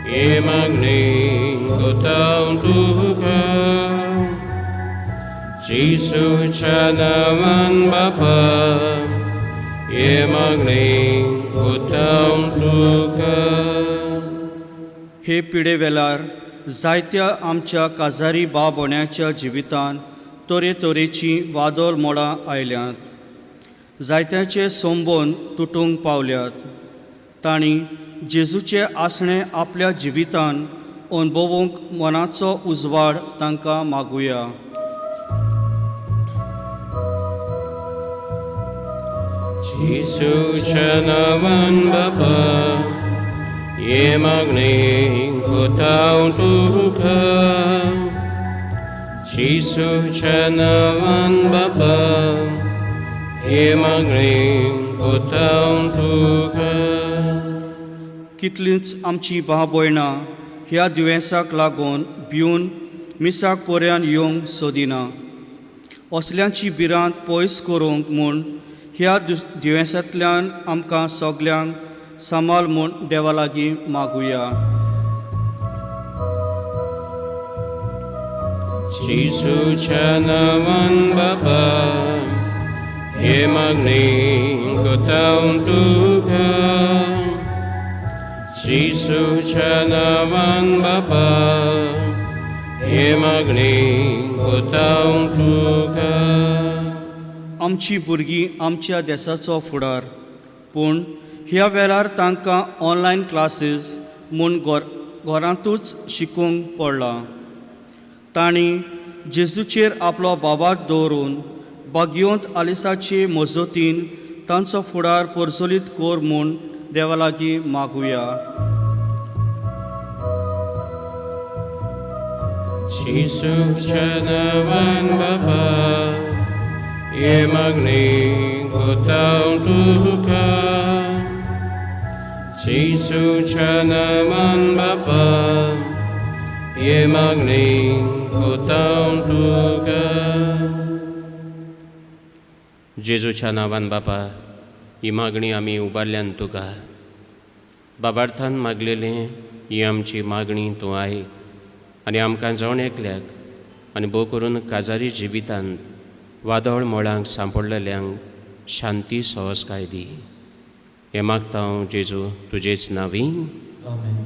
हे मागणें कोतां तुका. जेजूच्या नांवान बापा, हे मागणें कोतां तुका.
हे पिडे वेळार जायत्या आमच्या काजारी भाव भोंवण्याच्या जिवितांत तरेतरेची वादोळ मोडां आयल्यांत. जायत्याचे संबंद तुटूंक पावल्यात. तांणी जेजूचे आसणें आपल्या जिवितांत अणभवूंक मनाचो उजवाड तांकां मागुया.
जेजूच्या नांवान बापा, हे मागणें कोतां तुका. जेजूच्या नांवान बापा, हे मागणें कोतां तुका.
कितलींच आमची भाव भयणां ह्या दुयेंसाक लागून भिवन मिसाक पर्यान येवंक सोदिना. असल्यांची भिरांत पयस करूंक म्हूण ह्या दुयेंसांतल्यान आमकां सगल्यांक सांबाळ म्हूण देवा लागीं मागुया.
जेजूच्या नांवान बापा, हे मागणें कोतां तुका. जेजूच्या नांवान बापा, हे मागणें कोतां तुका.
आमची भुरगीं आमच्या देशाचो फुडार, पूण ह्या वेळार तांकां ऑनलायन क्लासीस म्हूण घरांतूच शिकूंक पडला. तांणी जेजूचेर आपलो बाबात दवरून भाग्योंत आलिसाचे मजतीन तांचो फुडार परजोलीत कोर म्हूण देवा लागीं मागुया.
जेजूच्या नांवान बापा, हे मागणें कोतां तुका. जेजूच्या नांवान बापा, हे मागणें कोतां तुका. जेजूच्या नांवान बापा, ही मागणी आमी उबारल्यान तुका. बाबार्थान मागलेलें ही आमची मागणी तूं आयक आनी आमकां जावन एकल्याक आनी भोव करून काजारी जिवितांत वादळ मोळांक सांपडलेल्यांक शांती सहजकाय दी. हें मागता हांव जेजू तुजेच नांवी.
आमेन.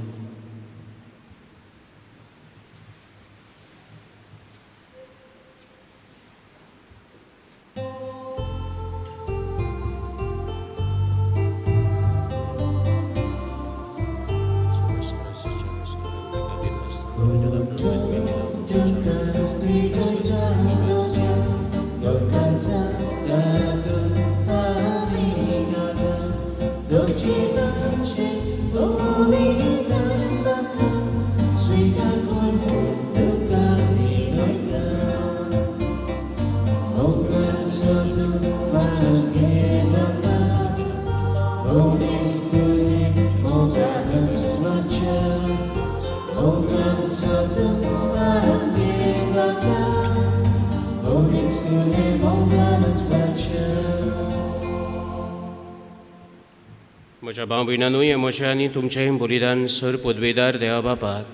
म्हज्या भाव भयणांनूय मोशांनी तुमचें बलिदान सर पदवेदार देवा बापाक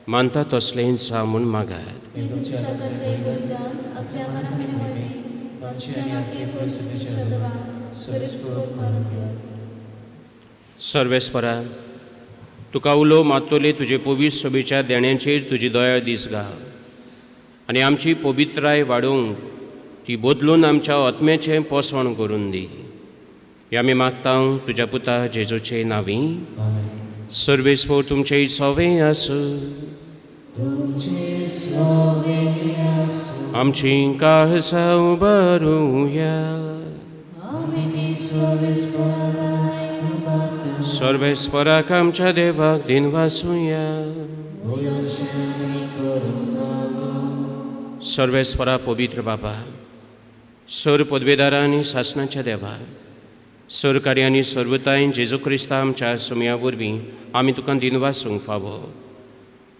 मानता तसलें सा म्हूण मागात. सर्वेस्परा तुका उलो मातोले तुजे पवित्र सभेच्या देण्याचेर तुजी दया दीस घाल आनी आमची पवित्राय वाडोवंक ती बदलून आमच्या आत्म्याचें पोसवण करून दी. हे आमी मागता तुज्या पुता जेजूचे नांवी. सर्वेस्पर तुमचे सवें आसूं. आमची काळजां उबारूया. सर्वेस्पराक आमच्या देवाक दिन वासूया. सर्वेस्परा पवित्र बाबा, सर पदवेदारा आनी शासनाच्या देवा, सरकारी आनी सर्वताय जेजू क्रिस्ता आमच्या समया वरवीं आमी तुका दिनवासूंक फावो.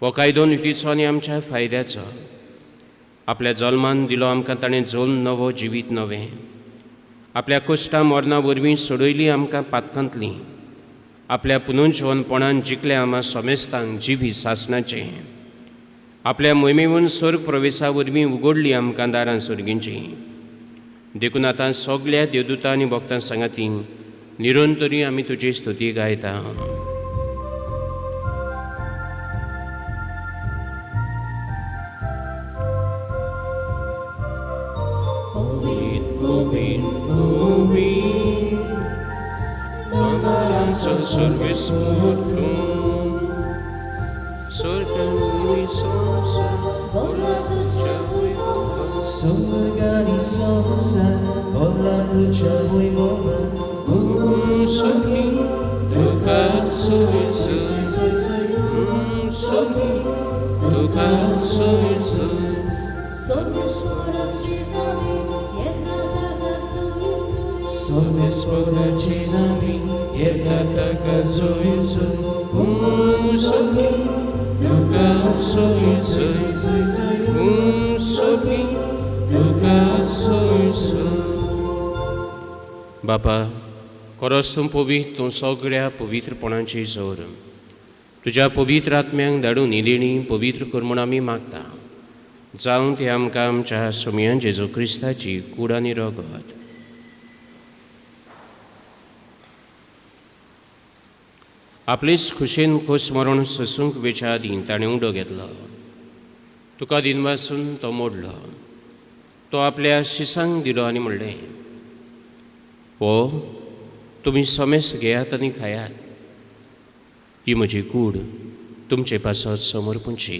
हो कायदो नितीचो आनी आमच्या फायद्याचो. आपल्या जल्मान दिलो आमकां ताणें जोन नवो जिवीत नवें. आपल्या कश्टां मरणा वरवीं सोडयली आमकां पातकांतलीं. आपल्या पुनर्जीवनपणान जिखल्या आमा समेस्तांक जिवी सासणाचें. आपल्या मोहिमेवून स्वर्ग प्रवेशा वरवीं उगडली आमकां दारां सर्गींचीं. देखून आतां सगळ्या देवदूतां आनी भक्तां सांगाती निरंतरी आमी तुजी स्तुती गायता.
Sorgani sosa, olla tuccia vui mova, soki, duka suisu, soki, duka suisu. Sorvespora cinavi, yekataka suisu, soki, duka suisu, soki.
बापा, खरोच तूं पवित्र, तूं सगळ्या पवित्रपणाची जोर तुज्या पवित्र आत्म्यांक धाडून ही देणी पवित्र कर म्हूण आमी मागता. जावं ती आमकां आमच्या सोमयान जेजू क्रिस्ताची कूड आनी रगत. आपलीच खुशेन खोस मरण सोसूंक वेच्या आदीं ताणें उडो घेतलो. तुका दिनवासून तो मोडलो. तो आपल्या शिसांक दिलो आनी म्हणलें, हो तुमी समेस्त घेयात आनी खायात. ही म्हजी कूड तुमचे पासत समर्पूंची.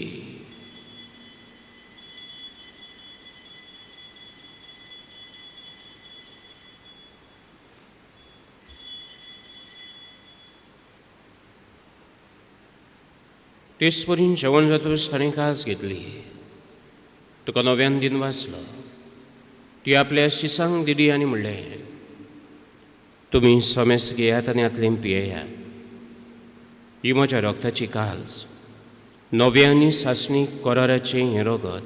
तेच परीन जेवण जातूच ताणें कास घेतली. तुका नव्यान दिन वाचलो. ती आपल्या शिसांक दिली आनी म्हणलें, तुमी समेस्त घेयात आनी आतलें पियेयात. ही म्हज्या रगताची काल्स, नव्या आनी सासणीक कराराचें हें रगत.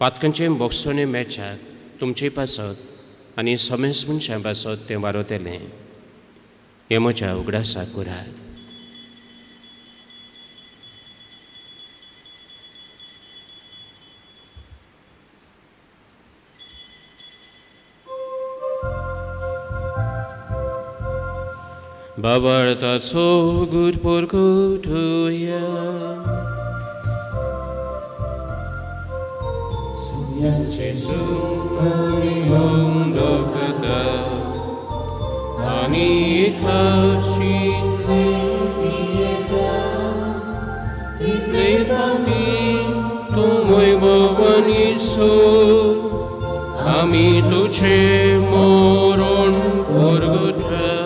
पातकांचें बोगसोने मेळच्याक तुमचे पासत आनी समेस्त मनशां पासत तें वारोतेलें. हें म्हज्या उगडासाक करात. Babartaso good porkutuya.
Sumian Jesu Maryong dokada Ani kausin lebieda Itle pati tumoy bawan Isus Ami tuche moron korgota.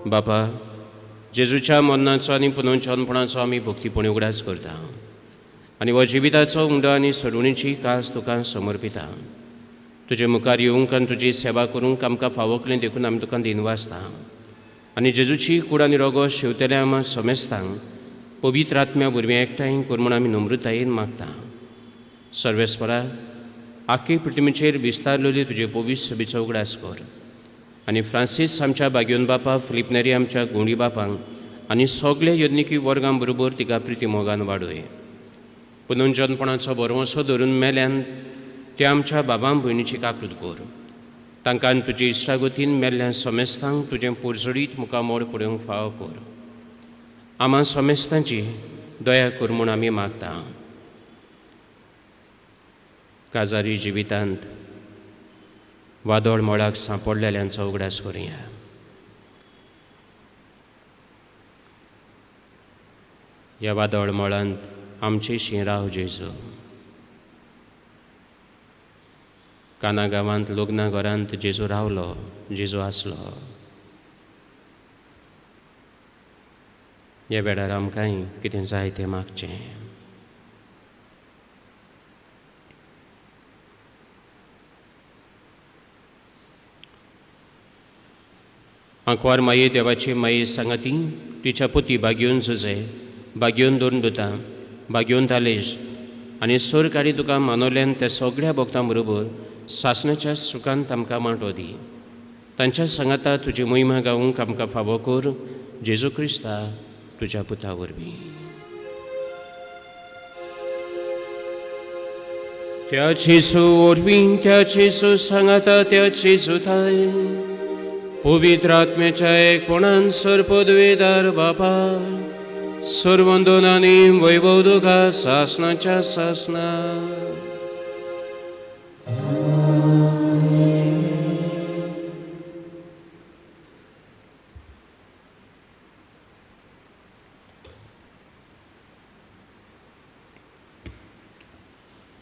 बापा जेजूच्या मरणाचो आनी पुनर्जन्मपणाचो आमी भक्तीपणी उगडास करता आनी हो जिविताचो उंडो आनी सडवणीची कास तुका समर्पिता. तुजे मुखार येवंक आनी तुजी सेवा करूंक आमकां फावकलें देखून आमी तुका दिनवासता आनी जेजूची कूड आनी रोगो शेवतल्या आमा समेस्तांक पवित्र आत्म्या बुरव्या एकठांय कर म्हूण आमी नम्रतायेन मागता. सर्वेस्परा आख्खे पृथ्वीचेर विस्तारलेली तुजे पवित्र सभेचो उगडास कर आनी फ्रांसीस आमच्या बागयोन बापा फिलिप आमच्या गोंडी बापांक आनी सगळे यज्ञिकी वर्गां बरोबर तिका प्रिती मोगान वाडय. पुनर्जन्मपणाचो बरोवसो धरून मेल्यान ते आमच्या बाबां भयणीची काकूट कर. तांकां तुजे इश्टागतीन मेल्ल्या समेस्तांक तुजें पोरजडीत मुखामोड पळोवंक फाव कर. आम्हा समेस्तांची दया कर म्हूण आमी मागता. काजारी जिवितांत वादळ मोळाक सांपडलेल्यांचो उगडास करुया. ह्या वादळ मोळांत आमची शिराव जेजू. काना गांवांत लग्ना घरांत जेजू रावलो, जेजू आसलो. ह्या वेळार आमकांय कितें जाय तें मागचें. आंकवार माये देवाची माये सांगाती तिच्या पुती बागयोन झुजे बागयोन दोन दुतां बागयोन तालेज आनी सोर काडी तुका मानवल्यान त्या सगळ्या भक्तां बरोबर सासणाच्या सुखांत आमकां मांटो दी. तांच्या सांगाता तुजी महिमा गावूंक आमकां फावो कर. जेजू क्रिस्ता तुज्या पुता वरवीं. त्या जेजू वरवीं त्या जेजू सांगाता त्या जेजू थाय पवित्र आत्म्याच्या एकपणान सर पदवेदार बापा सर्वंदोनांनी वैभव तुका सासणाच्या सासना.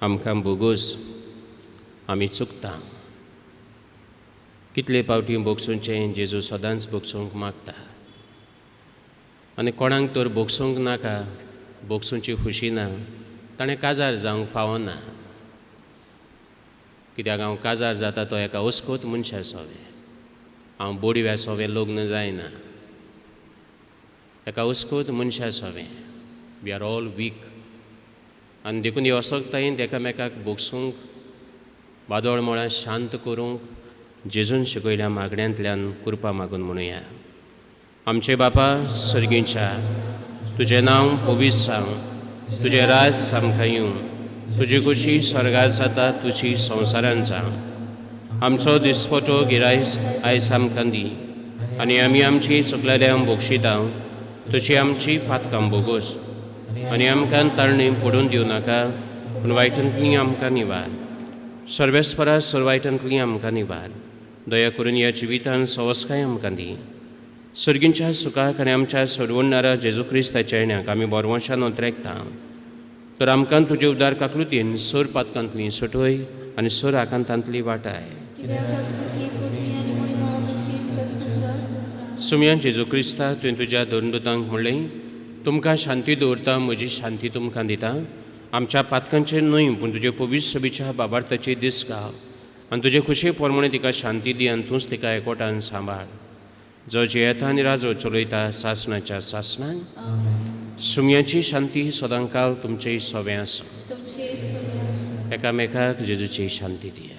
आमकां बोगोस आमी चुकता. कितले पावटी बोगसूंचें जेजू सदांच बोगसूंक मागता आनी कोणाक तर बोगसूंक नाका, बोगसूंची खुशी ना, ताणें काजार जावंक फावो ना. कित्याक हांव काजार जाता तो एका हुस्कोत मनशा सोवे, हांव बोडव्या सोवे लग्न जायना. एका हुस्कोत मनशा सोवे. वी आर ऑल वीक आनी देखून ह्या वसोगतायेंत एकामेकाक बोगसूंक वादळ मोळां शांत करूंक जेजून शिकयल्या मागण्यांतल्यान कृपा मागून म्हणुया. आमचे बापा सर्गीच्या तुजें नांव पवित्र सांग. तुजें राज सामकें येवं. तुजी खुशी स्वर्गार जाता तुजी संवसारांत जावं. आमचो दिसपटो गिरायस आयज आमकां दी आनी आमी आमची चुकलेल्यांक बोगशिता. तुजी आमची पातकां बोगोस आनी आमकां तारणी पडून दिवं नाका, पूण वायटांतली आमकां निवार. सर्वेस्परा सर्वायटांतली आमकां निवार. दया करून ह्या जिवितान सवस्काय आमकां दी. सर्गींच्या सुखाक आनी आमच्या सोडवणारा जेजू क्रिस्ताच्या येण्याक आमी बोरवंशान उतरेकता. तर आमकां तुजे उदार काकलुतीन सर पातकांतली सुटय आनी सर आकांतांतली वाटाय. सुमयान जेजू क्रिस्ता तुवें तुज्या दोनदूतांक म्हणलें, तुमकां शांती दवरता, म्हजी शांती तुमकां दिता. आमच्या पातकांचेर न्हय पूण तुजे पवित्र सभेच्या बाबार्थाचे दीस घाल आनी तुजे खुशे प्रमाणे तिका शांती दी आनी तूंच तिका एकोटान सांबाळ. जो जियेता आनी राजो चलयता सासणाच्या सासणांक. सुमयाची शांती सदांकाल तुमचेय सोबे आसा. एकामेकाक जेजूची शांती दिया.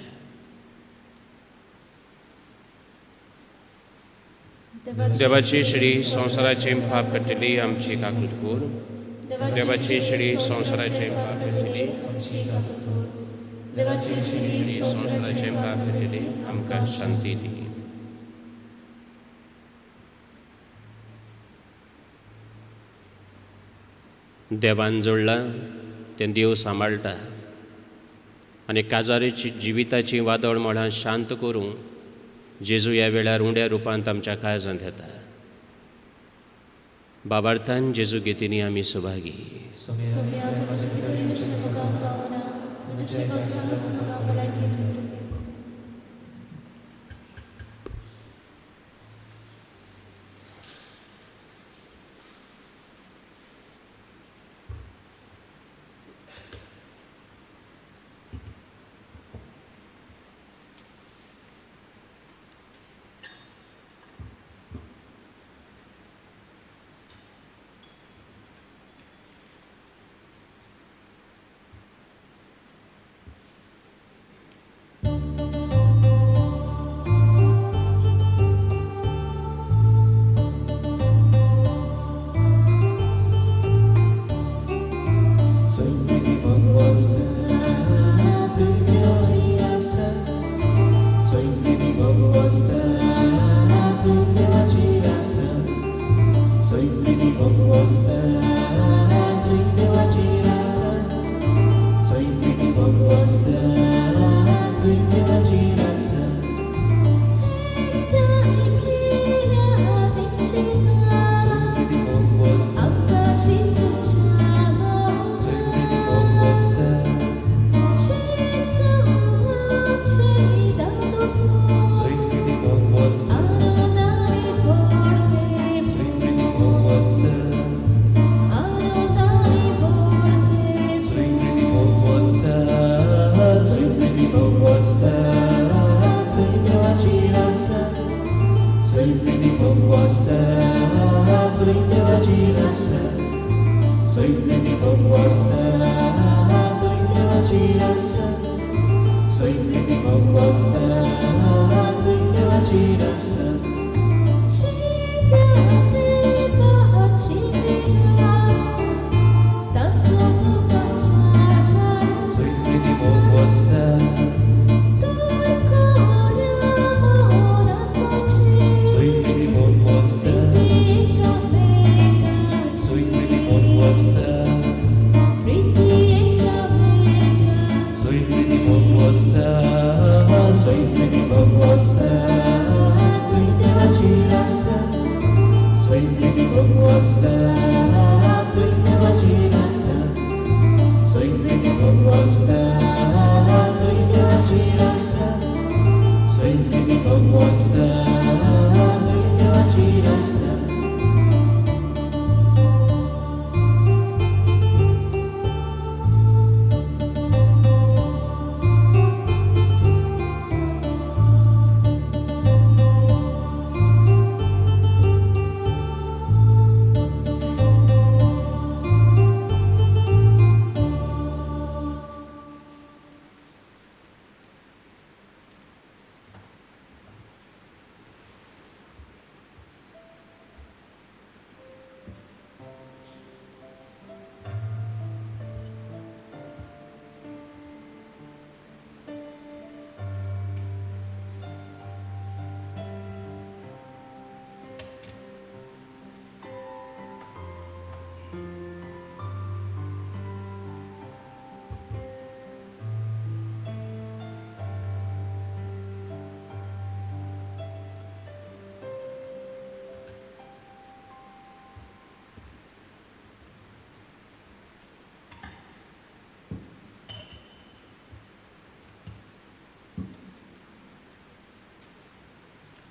देवाची श्री संवसाराचे पाप कट्टली आमची काकूट कर. देवाची श्री संवसाराचे पाप कट्टली देवाची श्री संवसाराचे पाप कट्टली आमकां शांती दी. देवान जोडला तें देव सांबाळटा आनी काजारीची जिविताची वादळ मोळां शांत करूं जेजू ह्या वेळार उण्या रुपांत आमच्या काळजांत येता. बाबार्थान जेजू घेतिनी आमी सुभागी.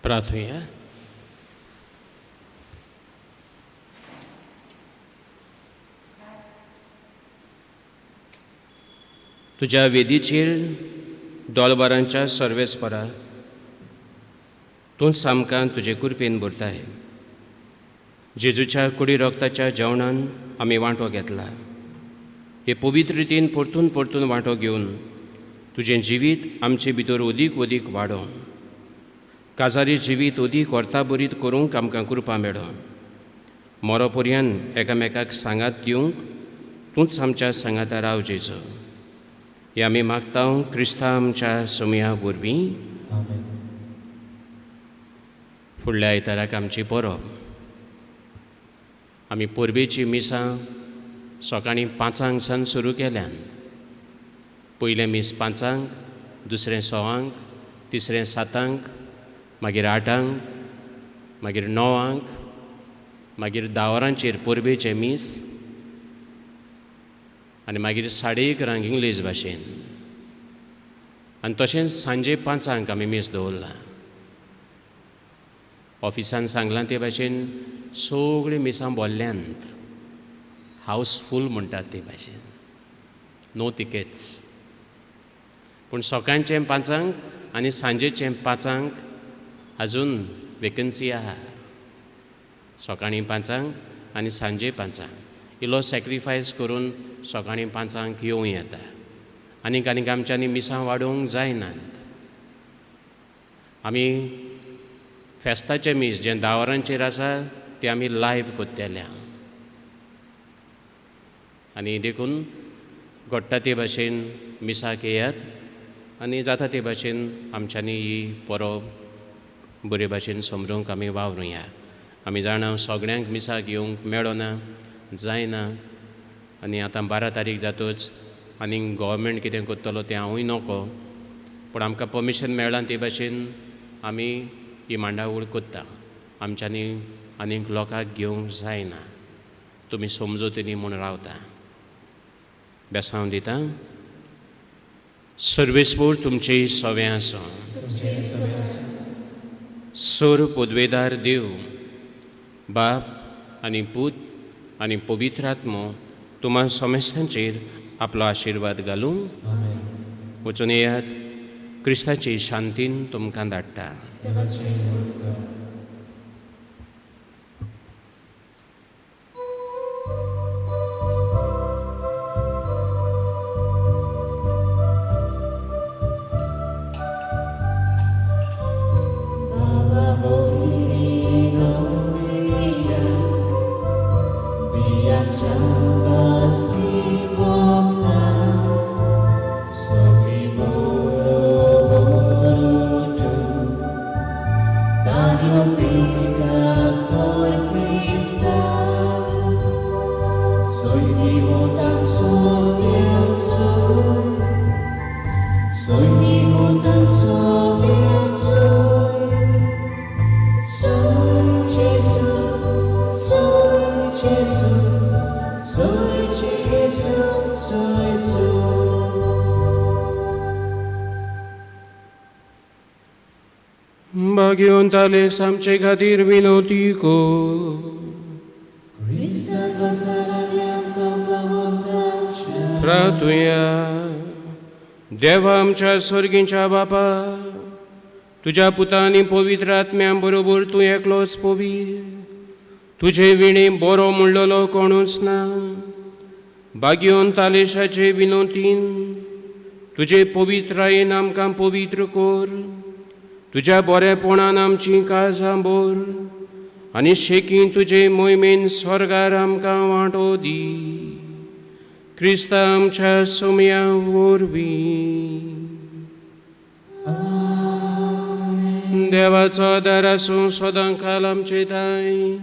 प्रार्थूया. तुज्या वेदीचेर दोलबारांच्या सर्वेस्परा तूं सामकां तुजे कृपेन भरताय. जेजूच्या कुडी रोगताच्या जेवणान आमी वांटो घेतला. हे पवित्र रितीन परतून परतून वांटो घेवन तुजें जिवीत आमचे भितर अदीक अदीक वाडो. काजारी जिवीत अदीक अर्ताबरीत करूंक आमकां कृपा मेळो. मरो पर्यंत एकामेकाक सांगात दिवंक तूंच आमच्या सांगाता राव जेजू. हे आमी मागतां क्रिस्ता आमच्या समुया वरवीं. फुडल्या आयताराक आमची परब. आमी परबेची मिसां सकाळीं 5 सान सुरू केल्यान पयलें मीस 5, दुसरें 6, तिसरें 7, मागीर 8, मागीर 9, मागीर 10 वरांचेर परबेचें मीस आनी मागीर 1:30 इंग्लीश भाशेन आनी तशेंच सांजे 5 आमी मीस दवरला. ऑफिसान सांगलां ते भाशेन सगळीं मिसां भरल्यांत, हावसफूल म्हणटात ते भाशेन, नो तिकेट्स. पूण सकाळचें 5 आनी सांजेचें 5 आजून वेकन्सी आहा. सकाळीं 5 आनी सांजे 5 इल्लो सॅक्रिफायस करून सकाळीं 5 येवं येता. आनीक आमच्यांनी मिसां वाडोवंक जायनात. आमी फेस्ताचें मीस जें 10 वरांचेर आसा तें आमी लायव्ह कोत्तेल्या आनी देखून घडटा ते भाशेन मिसाक येयात आनी जाता ते भाशेन आमच्यांनी ही परब बरे भाशेन समजूंक आमी वावरुया. आमी जाणा सगळ्यांक मिसाक येवंक मेळना, जायना आनी आतां 12 तारीख जातूच आनीक गव्हर्मेंट कितें कोत्तलो तें हांवूय नोको, पूण आमकां पर्मिशन मेळ्ळां ते भाशेन आमी ही मांडावळ कोत्ता. आमच्यांनी आनीक लोकांक घेवंक जायना. तुमी समजोतली म्हूण रावता. बेसांव दिता. सर्वेस्पूर तुमचें सवें आसूं. सोर पोदवेदार देव, बाप आनी पूत आनी पवित्र आत्मो तुम्हा समेस्तांचेर आपलो आशिर्वाद घालूं. वचून येयात, क्रिस्ताची शांतीन तुमकां धाडटा. भाग्यवंत आलेक्स आमचे खातीर विनवती को. प्रार्थुया. देवा आमच्या स्वर्गीच्या बापा, तुज्या पुतांनी पवित्र आत्म्या बरोबर तूं एकलोच पवित्र. तुजे विणे बरो म्हणलेलो कोणूच ना. भाग्यवंत आलेशाचे विनवतीन तुजे पवित्रायेन आमकां पवित्र कोर. तुज्या बरेपणान आमची काळजां भर आनी शेकी तुजे मोहिमेन स्वर्गार आमकां वांटो दी. क्रिस्ता आमच्या सोम्या वरवीं. देवाचो आदार आसूं सदां काल आमचे थंय.